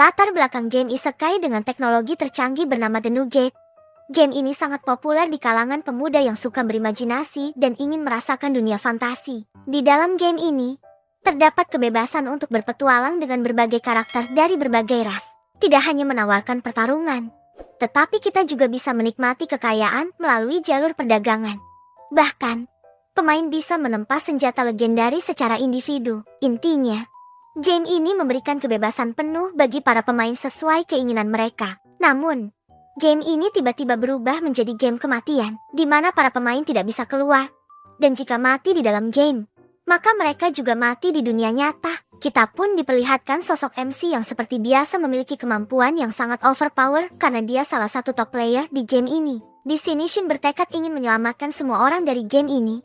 Latar belakang game isekai dengan teknologi tercanggih bernama The New Gate. Game ini sangat populer di kalangan pemuda yang suka berimajinasi dan ingin merasakan dunia fantasi. Di dalam game ini, terdapat kebebasan untuk berpetualang dengan berbagai karakter dari berbagai ras. Tidak hanya menawarkan pertarungan, tetapi kita juga bisa menikmati kekayaan melalui jalur perdagangan. Bahkan, pemain bisa menempa senjata legendaris secara individu. Intinya, game ini memberikan kebebasan penuh bagi para pemain sesuai keinginan mereka. Namun, game ini tiba-tiba berubah menjadi game kematian, di mana para pemain tidak bisa keluar. Dan jika mati di dalam game, maka mereka juga mati di dunia nyata. Kita pun diperlihatkan sosok MC yang seperti biasa memiliki kemampuan yang sangat overpower karena dia salah satu top player di game ini. Di sini Shin bertekad ingin menyelamatkan semua orang dari game ini.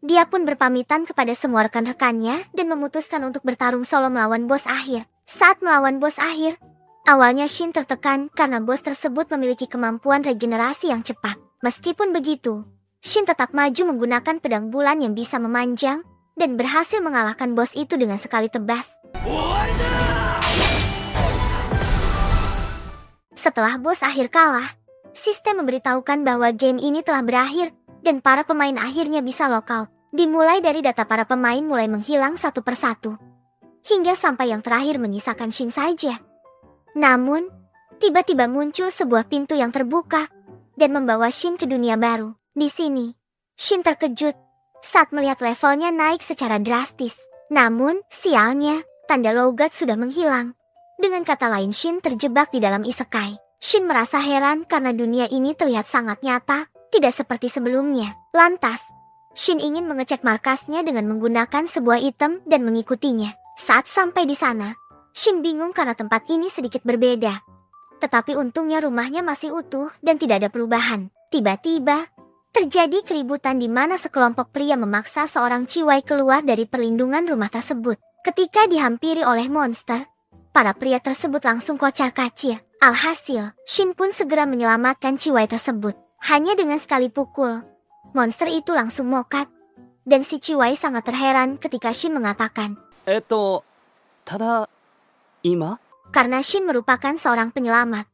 Dia pun berpamitan kepada semua rekan-rekannya dan memutuskan untuk bertarung solo melawan bos akhir. Saat melawan bos akhir, awalnya Shin tertekan karena bos tersebut memiliki kemampuan regenerasi yang cepat. Meskipun begitu, Shin tetap maju menggunakan pedang bulan yang bisa memanjang dan berhasil mengalahkan bos itu dengan sekali tebas. Setelah bos akhir kalah, sistem memberitahukan bahwa game ini telah berakhir dan para pemain akhirnya bisa lockout. Dimulai dari data para pemain mulai menghilang satu persatu, hingga sampai yang terakhir menyisakan Shin saja. Namun, tiba-tiba muncul sebuah pintu yang terbuka dan membawa Shin ke dunia baru. Di sini, Shin terkejut saat melihat levelnya naik secara drastis. Namun, sialnya, tanda logat sudah menghilang. Dengan kata lain, Shin terjebak di dalam isekai. Shin merasa heran karena dunia ini terlihat sangat nyata, tidak seperti sebelumnya. Lantas, Shin ingin mengecek markasnya dengan menggunakan sebuah item dan mengikutinya. Saat sampai di sana, Shin bingung karena tempat ini sedikit berbeda. Tetapi untungnya rumahnya masih utuh dan tidak ada perubahan. Tiba-tiba, terjadi keributan di mana sekelompok pria memaksa seorang ciwai keluar dari perlindungan rumah tersebut. Ketika dihampiri oleh monster, para pria tersebut langsung kocar-kacir. Alhasil, Shin pun segera menyelamatkan ciwai tersebut. Hanya dengan sekali pukul, monster itu langsung mokat. Dan si ciwai sangat terheran ketika Shin mengatakan, tada, ima? Karena Shin merupakan seorang penyelamat.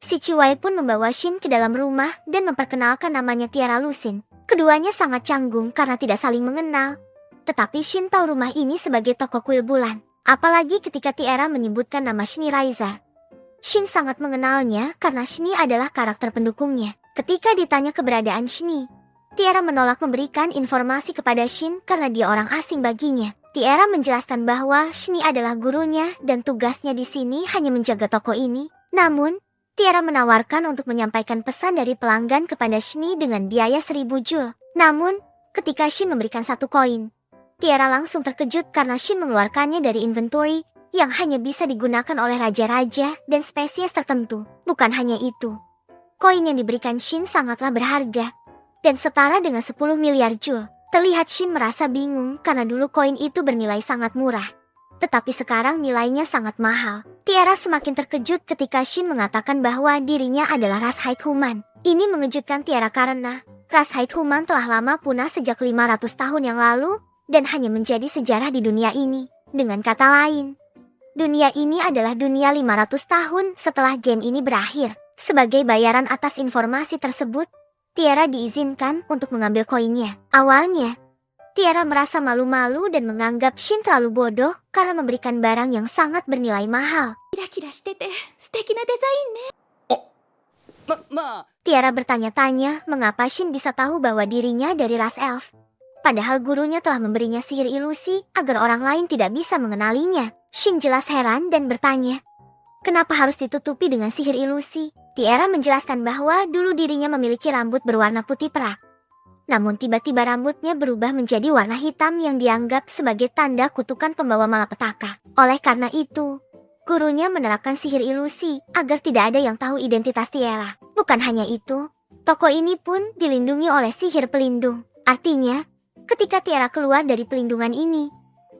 Si ciwai pun membawa Shin ke dalam rumah dan memperkenalkan namanya Tiara Lusin. Keduanya sangat canggung karena tidak saling mengenal. Tetapi Shin tahu rumah ini sebagai toko kuil bulan. Apalagi ketika Tiara menyebutkan nama Shini Raiza. Shin sangat mengenalnya karena Shini adalah karakter pendukungnya. Ketika ditanya keberadaan Shini, Tiara menolak memberikan informasi kepada Shin karena dia orang asing baginya. Tiara menjelaskan bahwa Shini adalah gurunya dan tugasnya di sini hanya menjaga toko ini. Namun, Tiara menawarkan untuk menyampaikan pesan dari pelanggan kepada Shini dengan biaya 1000 jul. Namun, ketika Shin memberikan 1 koin, Tiara langsung terkejut karena Shin mengeluarkannya dari inventory yang hanya bisa digunakan oleh raja-raja dan spesies tertentu. Bukan hanya itu, koin yang diberikan Shin sangatlah berharga dan setara dengan 10 miliar jul. Terlihat Shin merasa bingung karena dulu koin itu bernilai sangat murah. Tetapi sekarang nilainya sangat mahal. Tiara semakin terkejut ketika Shin mengatakan bahwa dirinya adalah ras Haid Human. Ini mengejutkan Tiara karena ras Haid Human telah lama punah sejak 500 tahun yang lalu dan hanya menjadi sejarah di dunia ini. Dengan kata lain, dunia ini adalah dunia 500 tahun setelah game ini berakhir. Sebagai bayaran atas informasi tersebut, Tiara diizinkan untuk mengambil koinnya. Awalnya, Tiara merasa malu-malu dan menganggap Shin terlalu bodoh karena memberikan barang yang sangat bernilai mahal. Tiara bertanya-tanya mengapa Shin bisa tahu bahwa dirinya dari ras elf. Padahal gurunya telah memberinya sihir ilusi agar orang lain tidak bisa mengenalinya. Shin jelas heran dan bertanya, kenapa harus ditutupi dengan sihir ilusi? Tiara menjelaskan bahwa dulu dirinya memiliki rambut berwarna putih perak. Namun tiba-tiba rambutnya berubah menjadi warna hitam yang dianggap sebagai tanda kutukan pembawa malapetaka. Oleh karena itu, gurunya menerapkan sihir ilusi agar tidak ada yang tahu identitas Tiara. Bukan hanya itu, toko ini pun dilindungi oleh sihir pelindung. Artinya, ketika Tiara keluar dari pelindungan ini,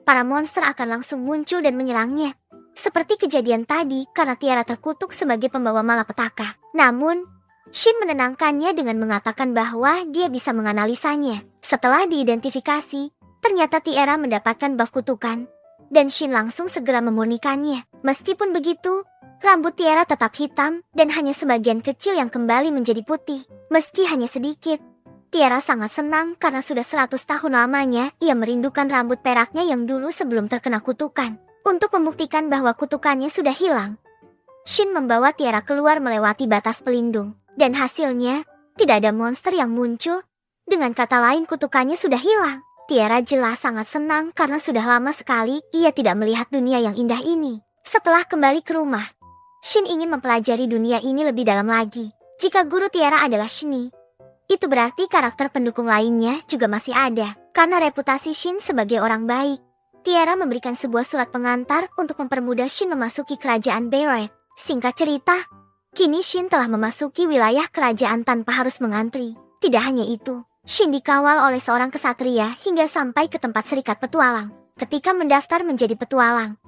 para monster akan langsung muncul dan menyerangnya. Seperti kejadian tadi karena Tiara terkutuk sebagai pembawa malapetaka. Namun, Shin menenangkannya dengan mengatakan bahwa dia bisa menganalisanya. Setelah diidentifikasi, ternyata Tiara mendapatkan buff kutukan, dan Shin langsung segera memurnikannya. Meskipun begitu, rambut Tiara tetap hitam dan hanya sebagian kecil yang kembali menjadi putih. Meski hanya sedikit, Tiara sangat senang karena sudah 100 tahun lamanya ia merindukan rambut peraknya yang dulu sebelum terkena kutukan. Untuk membuktikan bahwa kutukannya sudah hilang, Shin membawa Tiara keluar melewati batas pelindung. Dan hasilnya, tidak ada monster yang muncul. Dengan kata lain, kutukannya sudah hilang. Tiara jelas sangat senang karena sudah lama sekali ia tidak melihat dunia yang indah ini. Setelah kembali ke rumah, Shin ingin mempelajari dunia ini lebih dalam lagi. Jika guru Tiara adalah Shini, itu berarti karakter pendukung lainnya juga masih ada. Karena reputasi Shin sebagai orang baik, Tiara memberikan sebuah surat pengantar untuk mempermudah Shin memasuki kerajaan Beret. Singkat cerita, kini Shin telah memasuki wilayah kerajaan tanpa harus mengantri. Tidak hanya itu, Shin dikawal oleh seorang kesatria hingga sampai ke tempat serikat petualang. Ketika mendaftar menjadi petualang,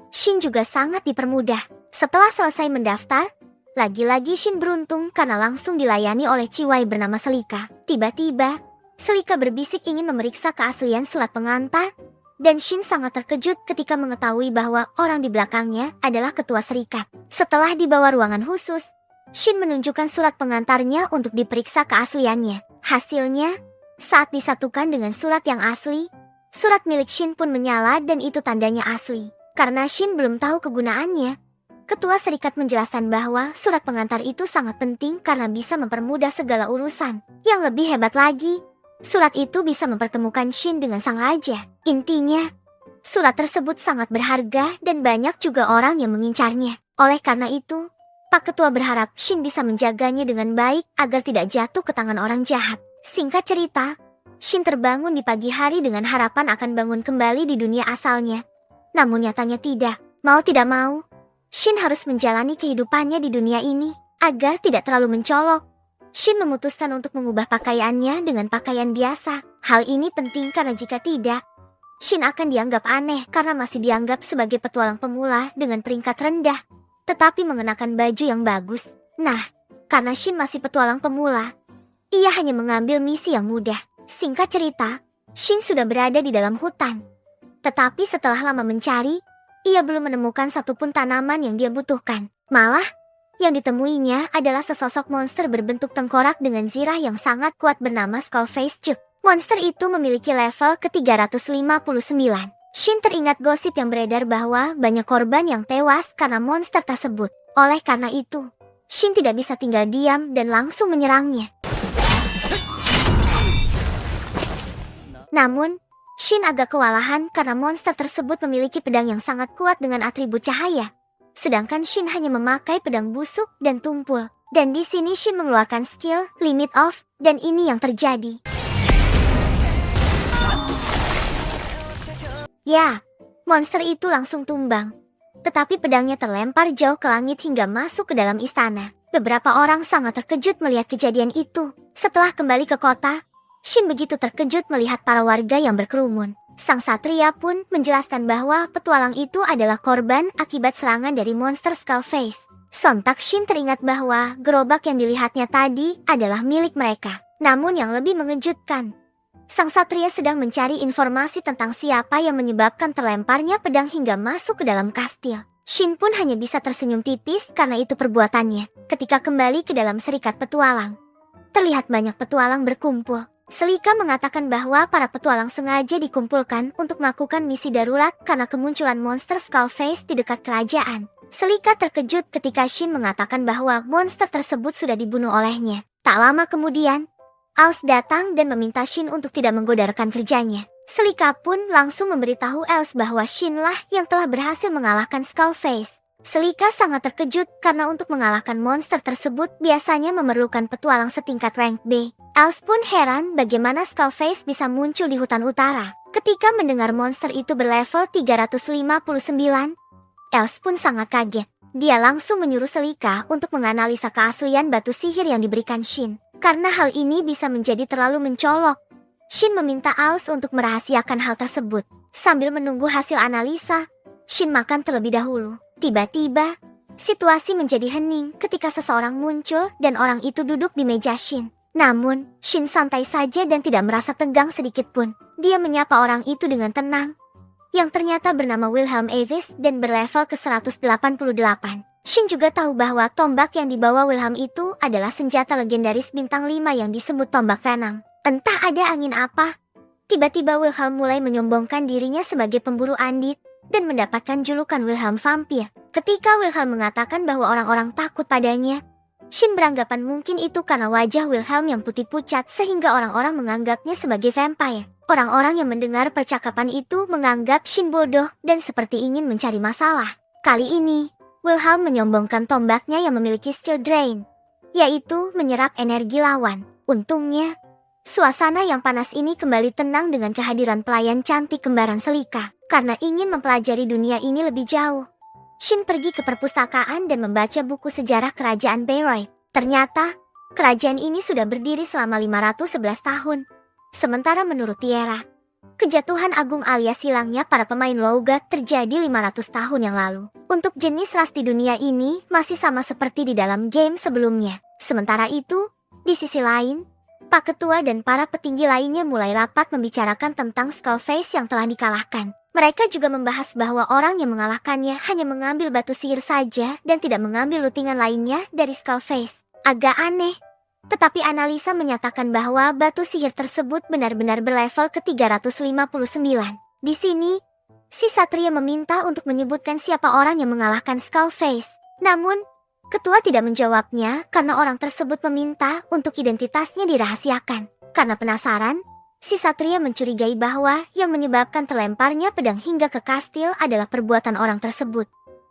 Shin juga sangat dipermudah. Setelah selesai mendaftar, lagi-lagi Shin beruntung karena langsung dilayani oleh Ciwai bernama Selika. Tiba-tiba, Selika berbisik ingin memeriksa keaslian surat pengantar, dan Shin sangat terkejut ketika mengetahui bahwa orang di belakangnya adalah ketua serikat. Setelah dibawa ruangan khusus, Shin menunjukkan surat pengantarnya untuk diperiksa keasliannya. Hasilnya, saat disatukan dengan surat yang asli, surat milik Shin pun menyala dan itu tandanya asli. Karena Shin belum tahu kegunaannya, ketua serikat menjelaskan bahwa surat pengantar itu sangat penting karena bisa mempermudah segala urusan. Yang lebih hebat lagi, surat itu bisa mempertemukan Shin dengan sang raja. Intinya, surat tersebut sangat berharga dan banyak juga orang yang mengincarnya. Oleh karena itu, Pak Ketua berharap Shin bisa menjaganya dengan baik agar tidak jatuh ke tangan orang jahat. Singkat cerita, Shin terbangun di pagi hari dengan harapan akan bangun kembali di dunia asalnya. Namun nyatanya tidak. Mau tidak mau, Shin harus menjalani kehidupannya di dunia ini agar tidak terlalu mencolok. Shin memutuskan untuk mengubah pakaiannya dengan pakaian biasa. Hal ini penting karena jika tidak, Shin akan dianggap aneh karena masih dianggap sebagai petualang pemula dengan peringkat rendah, tetapi mengenakan baju yang bagus. Nah, karena Shin masih petualang pemula, ia hanya mengambil misi yang mudah. Singkat cerita, Shin sudah berada di dalam hutan. Tetapi setelah lama mencari, ia belum menemukan satupun tanaman yang dia butuhkan. Malah, yang ditemuinya adalah sesosok monster berbentuk tengkorak dengan zirah yang sangat kuat bernama Skullface Chuk. Monster itu memiliki level ke-359. Shin teringat gosip yang beredar bahwa banyak korban yang tewas karena monster tersebut. Oleh karena itu, Shin tidak bisa tinggal diam dan langsung menyerangnya. Namun, Shin agak kewalahan karena monster tersebut memiliki pedang yang sangat kuat dengan atribut cahaya. Sedangkan Shin hanya memakai pedang busuk dan tumpul. Dan di sini Shin mengeluarkan skill Limit Off, dan ini yang terjadi. Ya, monster itu langsung tumbang. Tetapi pedangnya terlempar jauh ke langit hingga masuk ke dalam istana. Beberapa orang sangat terkejut melihat kejadian itu. Setelah kembali ke kota, Shin begitu terkejut melihat para warga yang berkerumun. Sang satria pun menjelaskan bahwa petualang itu adalah korban akibat serangan dari monster Skullface. Sontak Shin teringat bahwa gerobak yang dilihatnya tadi adalah milik mereka. Namun yang lebih mengejutkan, sang satria sedang mencari informasi tentang siapa yang menyebabkan terlemparnya pedang hingga masuk ke dalam kastil. Shin pun hanya bisa tersenyum tipis karena itu perbuatannya. Ketika kembali ke dalam serikat petualang, terlihat banyak petualang berkumpul. Selika mengatakan bahwa para petualang sengaja dikumpulkan untuk melakukan misi darurat karena kemunculan monster Skullface di dekat kerajaan. Selika terkejut ketika Shin mengatakan bahwa monster tersebut sudah dibunuh olehnya. Tak lama kemudian, Els datang dan meminta Shin untuk tidak menggoda rekan kerjanya. Selika pun langsung memberitahu Els bahwa Shin lah yang telah berhasil mengalahkan Skullface. Selika sangat terkejut karena untuk mengalahkan monster tersebut biasanya memerlukan petualang setingkat rank B. Els pun heran bagaimana Skullface bisa muncul di hutan utara. Ketika mendengar monster itu berlevel 359, Els pun sangat kaget. Dia langsung menyuruh Selika untuk menganalisa keaslian batu sihir yang diberikan Shin. Karena hal ini bisa menjadi terlalu mencolok, Shin meminta Els untuk merahasiakan hal tersebut. Sambil menunggu hasil analisa, Shin makan terlebih dahulu. Tiba-tiba, situasi menjadi hening ketika seseorang muncul dan orang itu duduk di meja Shin. Namun, Shin santai saja dan tidak merasa tegang sedikit pun. Dia menyapa orang itu dengan tenang. yang ternyata bernama Wilhelm Avis dan berlevel ke 188. Shin juga tahu bahwa tombak yang dibawa Wilhelm itu adalah senjata legendaris bintang 5 yang disebut tombak Venom. Entah ada angin apa, tiba-tiba Wilhelm mulai menyombongkan dirinya sebagai pemburu andit dan mendapatkan julukan Wilhelm Vampir. Ketika Wilhelm mengatakan bahwa orang-orang takut padanya, Shin beranggapan mungkin itu karena wajah Wilhelm yang putih pucat sehingga orang-orang menganggapnya sebagai vampire. Orang-orang yang mendengar percakapan itu menganggap Shin bodoh dan seperti ingin mencari masalah. Kali ini, Wilhelm menyombongkan tombaknya yang memiliki skill drain, yaitu menyerap energi lawan. Untungnya, suasana yang panas ini kembali tenang dengan kehadiran pelayan cantik kembaran Selika. Karena ingin mempelajari dunia ini lebih jauh, Shin pergi ke perpustakaan dan membaca buku sejarah kerajaan Bayreuth. Ternyata, kerajaan ini sudah berdiri selama 511 tahun. Sementara menurut Tiara, kejatuhan agung alias hilangnya para pemain logat terjadi 500 tahun yang lalu. Untuk jenis ras di dunia ini masih sama seperti di dalam game sebelumnya. Sementara itu, di sisi lain, Pak Ketua dan para petinggi lainnya mulai rapat membicarakan tentang Skullface yang telah dikalahkan. Mereka juga membahas bahwa orang yang mengalahkannya hanya mengambil batu sihir saja dan tidak mengambil lutingan lainnya dari Skullface. Agak aneh. Tetapi analisa menyatakan bahwa batu sihir tersebut benar-benar berlevel ke 359. Di sini, si Satria meminta untuk menyebutkan siapa orang yang mengalahkan Skullface. Namun, Ketua tidak menjawabnya karena orang tersebut meminta untuk identitasnya dirahasiakan. Karena penasaran, si Satria mencurigai bahwa yang menyebabkan terlemparnya pedang hingga ke kastil adalah perbuatan orang tersebut.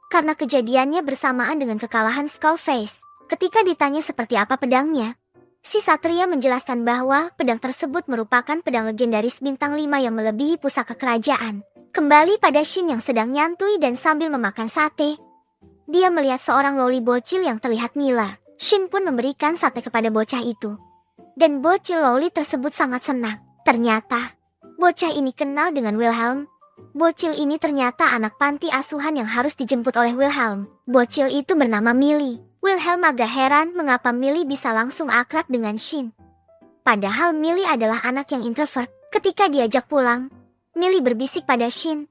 Karena kejadiannya bersamaan dengan kekalahan Skullface. Ketika ditanya seperti apa pedangnya, si Satria menjelaskan bahwa pedang tersebut merupakan pedang legendaris bintang 5 yang melebihi pusaka kerajaan. Kembali pada Shin yang sedang nyantui dan sambil memakan sate, dia melihat seorang loli bocil yang terlihat ngiler. Shin pun memberikan sate kepada bocah itu. Dan bocil loli tersebut sangat senang. Ternyata, bocah ini kenal dengan Wilhelm. Bocil ini ternyata anak panti asuhan yang harus dijemput oleh Wilhelm. Bocil itu bernama Millie. Wilhelm agak heran mengapa Millie bisa langsung akrab dengan Shin. Padahal Millie adalah anak yang introvert. Ketika diajak pulang, Millie berbisik pada Shin,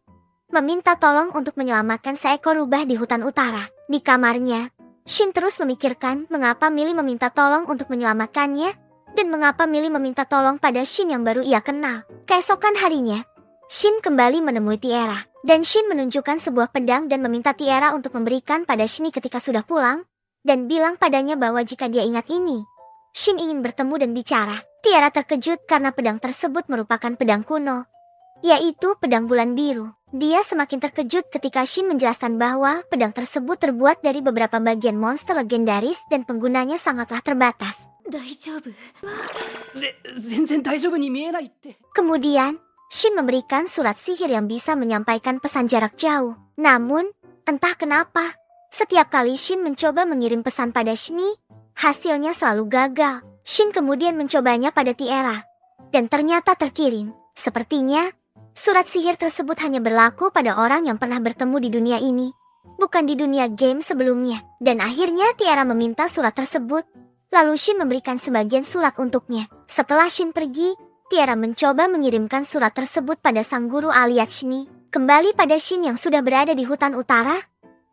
meminta tolong untuk menyelamatkan seekor rubah di hutan utara. Di kamarnya, Shin terus memikirkan mengapa Millie meminta tolong untuk menyelamatkannya, dan mengapa Millie meminta tolong pada Shin yang baru ia kenal. Keesokan harinya, Shin kembali menemui Tiara, dan Shin menunjukkan sebuah pedang dan meminta Tiara untuk memberikan pada Shin ketika sudah pulang, dan bilang padanya bahwa jika dia ingat ini, Shin ingin bertemu dan bicara. Tiara terkejut karena pedang tersebut merupakan pedang kuno, yaitu pedang bulan biru. Dia semakin terkejut ketika Shin menjelaskan bahwa pedang tersebut terbuat dari beberapa bagian monster legendaris dan penggunanya sangatlah terbatas. Kemudian, Shin memberikan surat sihir yang bisa menyampaikan pesan jarak jauh. Namun, entah kenapa, setiap kali Shin mencoba mengirim pesan pada Shini, hasilnya selalu gagal. Shin kemudian mencobanya pada Tiara, dan ternyata terkirim. Sepertinya, surat sihir tersebut hanya berlaku pada orang yang pernah bertemu di dunia ini, bukan di dunia game sebelumnya. Dan akhirnya Tiara meminta surat tersebut, lalu Shin memberikan sebagian surat untuknya. Setelah Shin pergi, Tiara mencoba mengirimkan surat tersebut pada sang guru alias Shini. Kembali pada Shin yang sudah berada di hutan utara,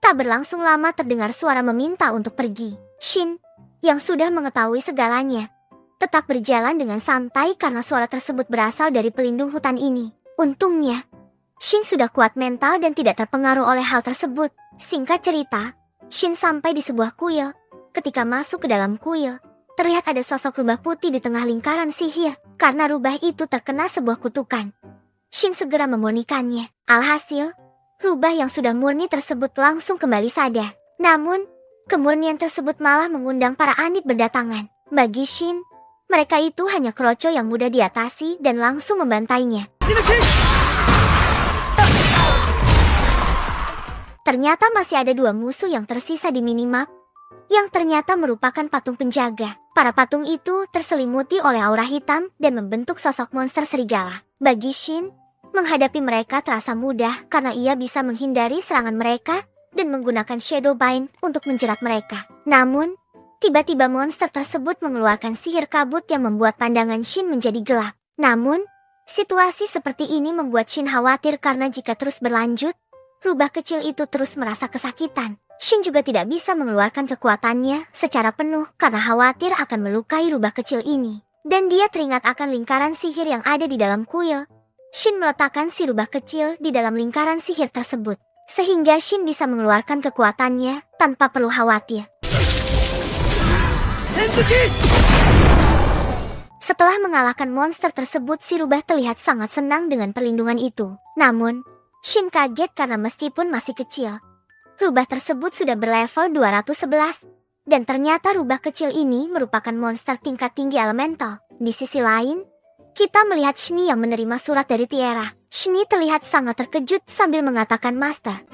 tak berlangsung lama terdengar suara meminta untuk pergi. Shin, yang sudah mengetahui segalanya, tetap berjalan dengan santai karena suara tersebut berasal dari pelindung hutan ini. Untungnya, Shin sudah kuat mental dan tidak terpengaruh oleh hal tersebut. Singkat cerita, Shin sampai di sebuah kuil. Ketika masuk ke dalam kuil, terlihat ada sosok rubah putih di tengah lingkaran sihir. Karena rubah itu terkena sebuah kutukan, Shin segera memurnikannya. Alhasil, rubah yang sudah murni tersebut langsung kembali sadar. Namun, kemurnian tersebut malah mengundang para andit berdatangan. Bagi Shin, mereka itu hanya kroco yang mudah diatasi dan langsung membantainya. Ternyata masih ada dua musuh yang tersisa di minimap, yang ternyata merupakan patung penjaga. Para patung itu terselimuti oleh aura hitam dan membentuk sosok monster serigala. Bagi Shin, menghadapi mereka terasa mudah karena ia bisa menghindari serangan mereka dan menggunakan Shadow Bind untuk menjerat mereka. Namun, tiba-tiba monster tersebut mengeluarkan sihir kabut yang membuat pandangan Shin menjadi gelap. Namun, Situasi seperti ini membuat Shin khawatir karena jika terus berlanjut, rubah kecil itu terus merasa kesakitan. Shin juga tidak bisa mengeluarkan kekuatannya secara penuh karena khawatir akan melukai rubah kecil ini. Dan dia teringat akan lingkaran sihir yang ada di dalam kuil. Shin meletakkan si rubah kecil di dalam lingkaran sihir tersebut, sehingga Shin bisa mengeluarkan kekuatannya tanpa perlu khawatir. Setelah mengalahkan monster tersebut, si rubah terlihat sangat senang dengan perlindungan itu. Namun, Shin kaget karena meskipun masih kecil, rubah tersebut sudah berlevel 211. Dan ternyata rubah kecil ini merupakan monster tingkat tinggi elemental. Di sisi lain, kita melihat Shni yang menerima surat dari Tiara. Shni terlihat sangat terkejut sambil mengatakan, "Master,